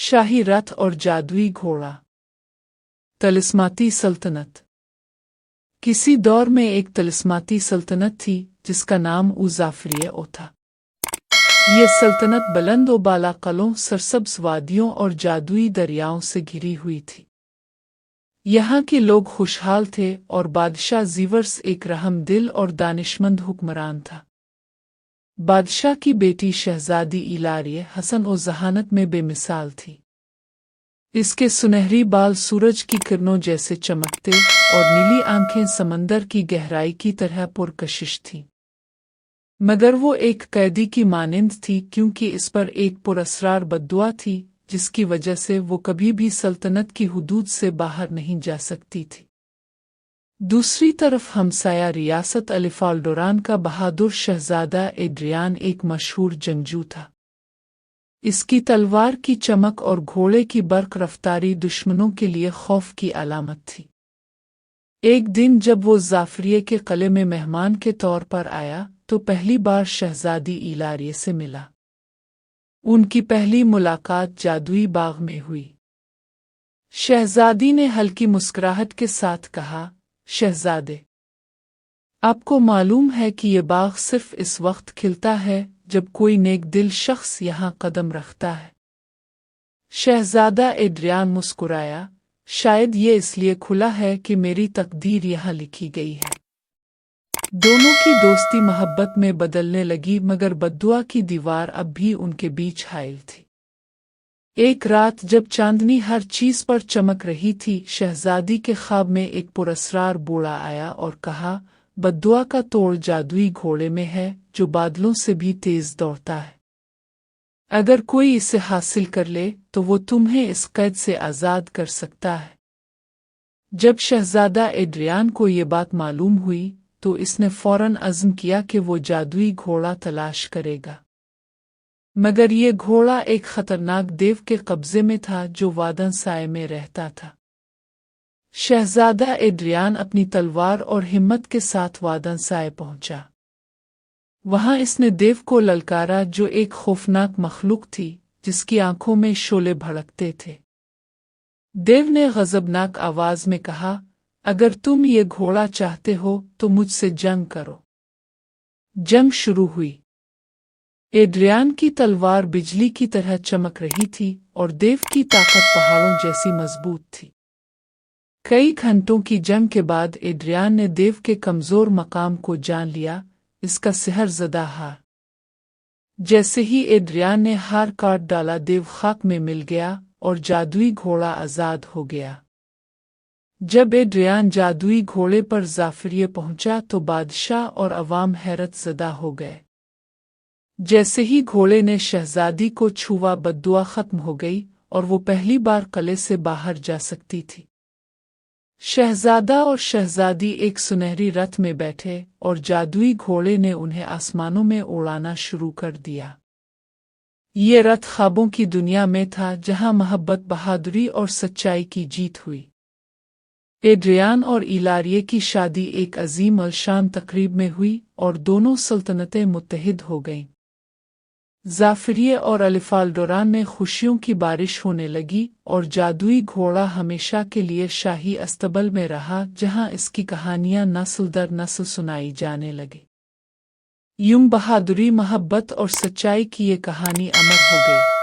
शाही रथ और जादुई घोड़ा। तलिस्माती सल्तनत। किसी दौर में एक तलिस्माती सल्तनत थी जिसका नाम उज़ाफरिया था। ये सल्तनत बुलंद व बाला किलों, सरसब्ज़ वादियों और जादुई दरियाओं से घिरी हुई थी। यहाँ के लोग खुशहाल थे और बादशाह ज़ीवर्स एक रहमदिल और दानिशमंद हुक्मरान था। बादशाह की बेटी शहज़ादी इलारिया हसन और ज़हानत में बेमिसाल थी। इसके सुनहरी बाल सूरज की किरणों जैसे चमकते और नीली आंखें समंदर की गहराई की तरह पुरकशिश थीं। मगर वो एक कैदी की मानिंद थी, क्योंकि इस पर एक पुरअसरार बद्दुआ थी जिसकी वजह से वो कभी भी सल्तनत की हुदूद से बाहर नहीं जा सकती थी। दूसरी तरफ हमसाया रियासत अलिफाल्डोरान का बहादुर शहजादा एड्रियान एक मशहूर जंगजू था। इसकी तलवार की चमक और घोड़े की बर्क रफ्तारी दुश्मनों के लिए खौफ की अलामत थी। एक दिन जब वो ज़ाफरिया के किले में मेहमान के तौर पर आया तो पहली बार शहजादी इलारिया से मिला। उनकी पहली मुलाकात जादुई बाग में हुई। शहजादी ने हल्की मुस्कुराहट के साथ कहा, शहजादे, आपको मालूम है कि ये बाग सिर्फ इस वक्त खिलता है जब कोई नेक दिल शख्स यहाँ कदम रखता है। शहजादा एड्रियान मुस्कुराया, शायद ये इसलिए खुला है कि मेरी तकदीर यहाँ लिखी गई है। दोनों की दोस्ती मोहब्बत में बदलने लगी, मगर बद्दुआ की दीवार अब भी उनके बीच हाइल थी। एक रात जब चांदनी हर चीज पर चमक रही थी, शहजादी के ख्वाब में एक पुरअसरार बूढ़ा आया और कहा, बद्दुआ का तोड़ जादुई घोड़े में है जो बादलों से भी तेज दौड़ता है। अगर कोई इसे हासिल कर ले तो वो तुम्हें इस कैद से आज़ाद कर सकता है। जब शहजादा एड्रियान को ये बात मालूम हुई तो इसने फौरन अज़्म किया कि वो जादुई घोड़ा तलाश करेगा। मगर ये घोड़ा एक खतरनाक देव के कब्जे में था जो वादन साए में रहता था। शहजादा एड्रियान अपनी तलवार और हिम्मत के साथ वादन साए पहुंचा। वहां इसने देव को ललकारा जो एक खौफनाक मखलूक थी जिसकी आंखों में शोले भड़कते थे। देव ने गज़बनाक आवाज में कहा, अगर तुम ये घोड़ा चाहते हो तो मुझसे जंग करो। जंग शुरू हुई। एड्रियान की तलवार बिजली की तरह चमक रही थी और देव की ताकत पहाड़ों जैसी मजबूत थी। कई घंटों की जंग के बाद एड्रियान ने देव के कमजोर मकाम को जान लिया, इसका सिहर ज़दा हार। जैसे ही एड्रियान ने हार काट डाला, देव खाक में मिल गया और जादुई घोड़ा आज़ाद हो गया। जब एड्रियान जादुई घोड़े पर ज़ाफरिया पहुंचा तो बादशाह और अवाम हैरत ज़दा हो गए। जैसे ही घोड़े ने शहजादी को छुआ, बद्दुआ खत्म हो गई और वो पहली बार किले से बाहर जा सकती थी। शहजादा और शहजादी एक सुनहरी रथ में बैठे और जादुई घोड़े ने उन्हें आसमानों में उड़ाना शुरू कर दिया। ये रथ ख्वाबों की दुनिया में था जहां मोहब्बत, बहादुरी और सच्चाई की जीत हुई। एड्रियान और इलारिया की शादी एक अजीम अलशान तकरीब में हुई और दोनों सल्तनतें मुत्तहिद हो गईं। ज़ाफरिया और अलिफाल्डोरान में खुशियों की बारिश होने लगी और जादुई घोड़ा हमेशा के लिए शाही अस्तबल में रहा, जहां इसकी कहानियां नस्ल दर नस्ल सुनाई जाने लगी। यूं बहादुरी, मोहब्बत और सच्चाई की ये कहानी अमर हो गई।